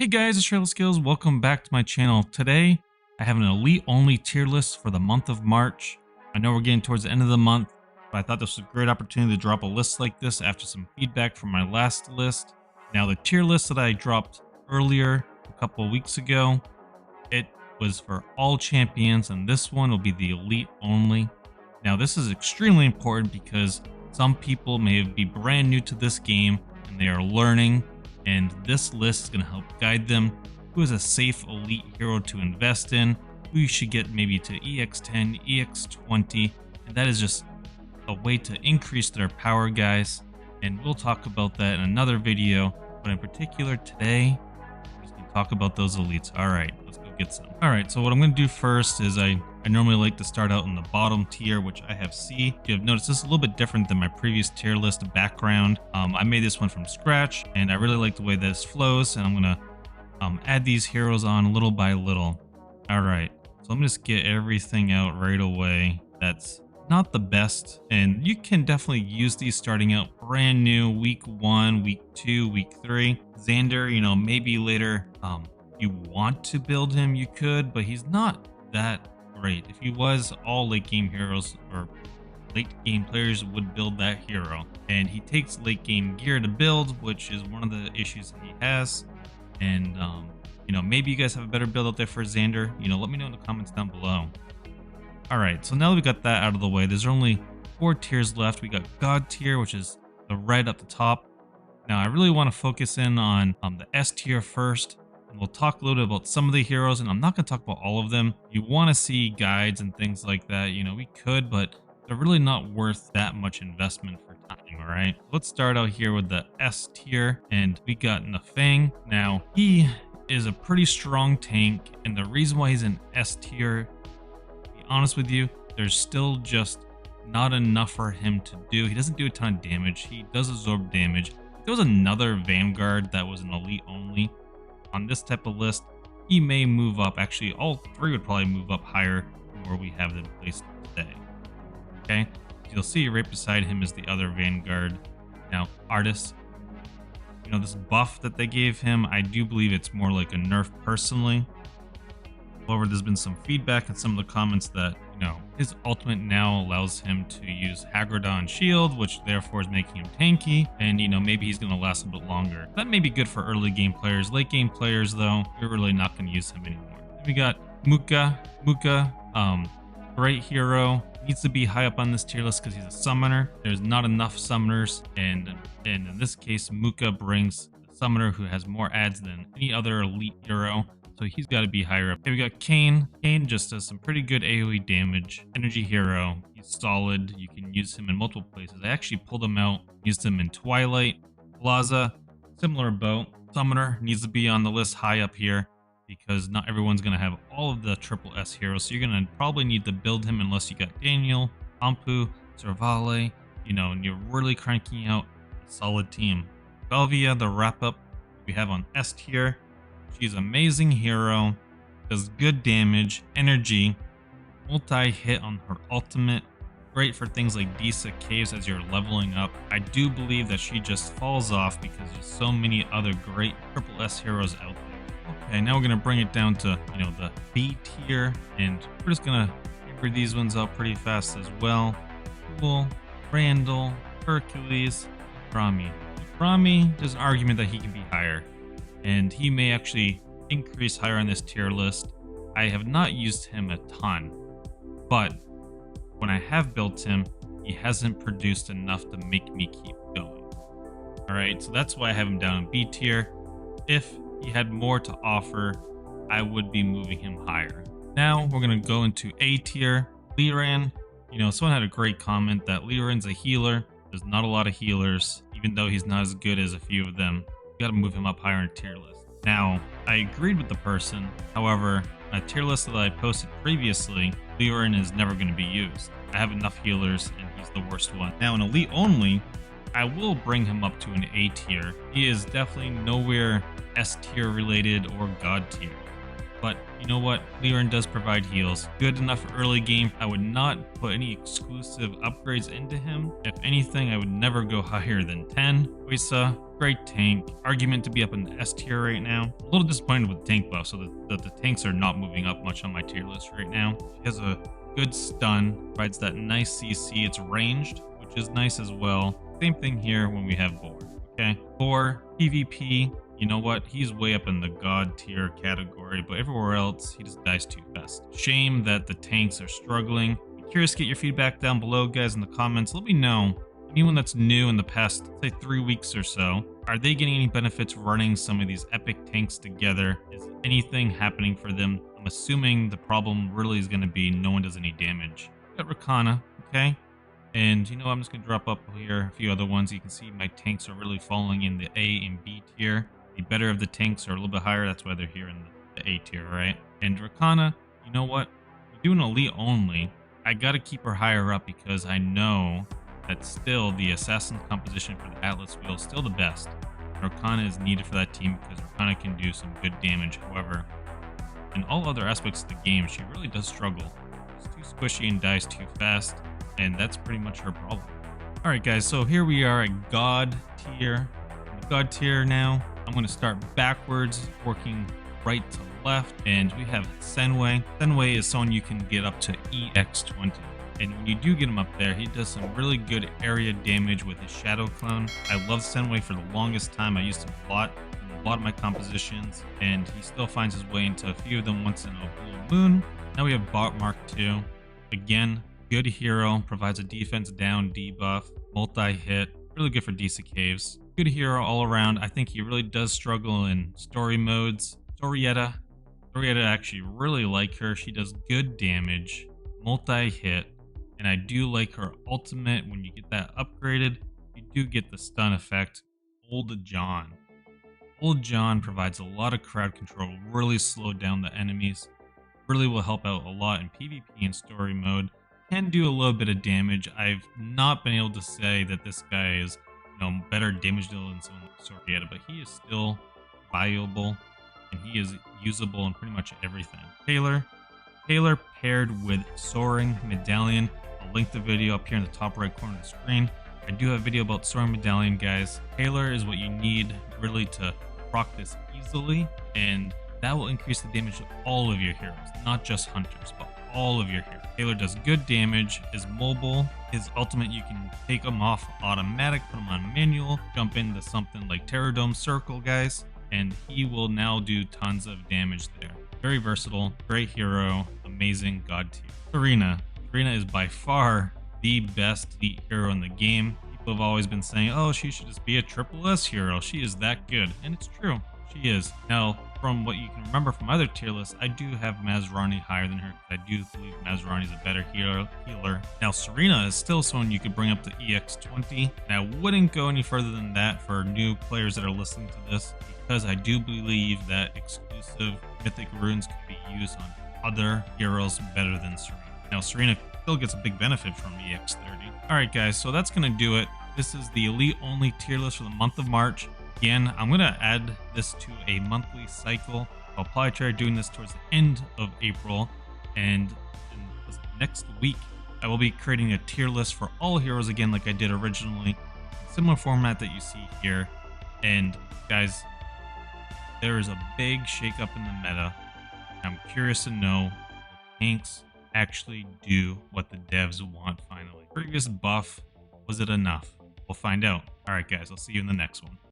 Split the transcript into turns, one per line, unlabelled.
Hey guys, it's Trail Skills. Welcome back to my channel. Today, I have an elite only tier list for the month of March. I know we're getting towards the end of the month, but I thought this was a great opportunity to drop a list like this after some feedback from my last list. Now, the tier list that I dropped earlier, a couple of weeks ago, it was for all champions, and this one will be the elite only. Now, this is extremely important because some people may be brand new to this game and they are learning, and this list is going to help guide them who is a safe elite hero to invest in, who you should get maybe to EX10, EX20, and that is just a way to increase their power, guys. And we'll talk about that in another video, but in particular today, we're just going to talk about those elites. All right, let's go get some. All right, so what I'm going to do first is I normally like to start out in the bottom tier, which I have C. You have noticed this is a little bit different than my previous tier list background. I made this one from scratch, and I really like the way this flows, and I'm going to add these heroes on little by little. All right, so let me just get everything out right away. That's not the best, and you can definitely use these starting out brand new, week 1, week 2, week 3. Xander, you know, maybe later you want to build him, you could, but he's not that great. If he was, all late game heroes or late game players would build that hero, and he takes late game gear to build, which is one of the issues that he has. And you know, maybe you guys have a better build out there for Xander. You know, let me know in the comments down below. All right, so now that we got that out of the way, there's only 4 tiers left. We got God tier, which is the red at the top. Now I really want to focus in on the S tier first, and we'll talk a little bit about some of the heroes, and I'm not going to talk about all of them. You want to see guides and things like that, you know, we could, but they're really not worth that much investment for time. All right, let's start out here with the S tier, and we got Nafang. Now he is a pretty strong tank, and the reason why he's in S tier, to be honest with you, there's still just not enough for him to do. He doesn't do a ton of damage. He does absorb damage. If there was another Vanguard that was an elite only on this type of list, he may move up. Actually, all 3 would probably move up higher from where we have them placed today. Okay, so you'll see right beside him is the other Vanguard. Now, Artis, you know, this buff that they gave him, I do believe it's more like a nerf personally. However, there's been some feedback in some of the comments that, you know, his ultimate now allows him to use Hagridon Shield, which therefore is making him tanky, and, you know, maybe he's going to last a bit longer. That may be good for early game players. Late game players, though, we're really not going to use him anymore. Then we got Muka. Great hero. Needs to be high up on this tier list because he's a summoner. There's not enough summoners, and in this case, Muka brings a summoner who has more adds than any other elite hero. So he's got to be higher up. Okay, we got Kayn. Kayn just does some pretty good AoE damage. Energy hero. He's solid. You can use him in multiple places. I actually pulled him out, used him in Twilight. Plaza, similar boat. Summoner needs to be on the list high up here because not everyone's going to have all of the triple S heroes. So you're going to probably need to build him unless you got Daniel, Ampu, Servale, you know, and you're really cranking out a solid team. Belvia, the wrap up we have on S tier. She's an amazing hero, does good damage, energy, multi-hit on her ultimate, great for things like Disa Caves as you're leveling up. I do believe that she just falls off because there's so many other great triple S heroes out there. Okay, now we're going to bring it down to, you know, the B tier, and we're just going to figure these ones out pretty fast as well. Cool, Randall, Hercules, Rami. Rami, there's an argument that he can be higher, and he may actually increase higher on this tier list. I have not used him a ton, but when I have built him, he hasn't produced enough to make me keep going. All right, so that's why I have him down in B tier. If he had more to offer, I would be moving him higher. Now we're going to go into A tier. Liran, you know, someone had a great comment that Liran's a healer. There's not a lot of healers, even though he's not as good as a few of them. You got to move him up higher in tier list. Now, I agreed with the person. However, a tier list that I posted previously, Liran is never going to be used. I have enough healers, and he's the worst one. Now, in elite only, I will bring him up to an A tier. He is definitely nowhere S tier related or God tier. But you know what? Liren does provide heals. Good enough early game. I would not put any exclusive upgrades into him. If anything, I would never go higher than 10. Huesa, great tank. Argument to be up in the S tier right now. A little disappointed with tank buff, so that the tanks are not moving up much on my tier list right now. She has a good stun, provides that nice CC. It's ranged, which is nice as well. Same thing here when we have Boar. Okay, Boar, PvP. You know what? He's way up in the god tier category, but everywhere else, he just dies too fast. Shame that the tanks are struggling. I'm curious to get your feedback down below, guys, in the comments. Let me know. Anyone that's new in the past, say 3 weeks or so, are they getting any benefits running some of these epic tanks together? Is anything happening for them? I'm assuming the problem really is going to be no one does any damage. Got Rakana, okay? And you know, I'm just going to drop up here a few other ones. You can see my tanks are really falling in the A and B tier. The better of the tanks are a little bit higher. That's why they're here in the A tier, right? And Rakana, you know what? We do an elite only. I got to keep her higher up because I know that still the assassin composition for the Atlas wheel is still the best. Rakana is needed for that team because Rakana can do some good damage. However, in all other aspects of the game, she really does struggle. She's too squishy and dies too fast, and that's pretty much her problem. Alright guys, so here we are at God tier. In the God tier now, I'm going to start backwards, working right to left, and we have Senway. Senway is someone you can get up to EX20. And when you do get him up there, he does some really good area damage with his Shadow Clone. I love Senway for the longest time. I used him a lot in a lot of my compositions, and he still finds his way into a few of them once in a blue moon. Now we have Bot Mark II. Again, good hero, provides a defense down debuff, multi-hit, really good for Disa Caves. Good hero all around. I think he really does struggle in story modes. Sorietta, I actually really like her. She does good damage, multi-hit, and I do like her ultimate. When you get that upgraded, you do get the stun effect. Old John provides a lot of crowd control, really slow down the enemies, really will help out a lot in PvP and story mode. Can do a little bit of damage. I've not been able to say that this guy is, better damage dealer than someone like Sorietta, but he is still valuable and he is usable in pretty much everything. Taylor paired with Soaring Medallion. I'll link the video up here in the top right corner of the screen. I do have a video about Soaring Medallion, guys. Taylor is what you need really to proc this easily, and that will increase the damage of all of your heroes, not just hunters, but all of your heroes. Taylor does good damage, is mobile, his ultimate you can take him off automatic, put him on manual, jump into something like Terradome Circle, guys, and he will now do tons of damage there. Very versatile, great hero, amazing god tier. Serena is by far the best elite hero in the game. People have always been saying, oh, she should just be a triple S hero. She is that good, and it's true. She is. Now, from what you can remember from other tier lists, I do have Masrani higher than her because I do believe Masrani is a better healer. Now, Serena is still someone you could bring up to EX20, and I wouldn't go any further than that for new players that are listening to this because I do believe that exclusive mythic runes could be used on other heroes better than Serena. Now, Serena still gets a big benefit from EX30. Alright guys, so that's going to do it. This is the elite only tier list for the month of March. Again, I'm going to add this to a monthly cycle. I'll probably try doing this towards the end of April. And next week, I will be creating a tier list for all heroes again like I did originally. Similar format that you see here. And guys, there is a big shakeup in the meta. I'm curious to know if tanks actually do what the devs want finally. Previous buff, was it enough? We'll find out. Alright guys, I'll see you in the next one.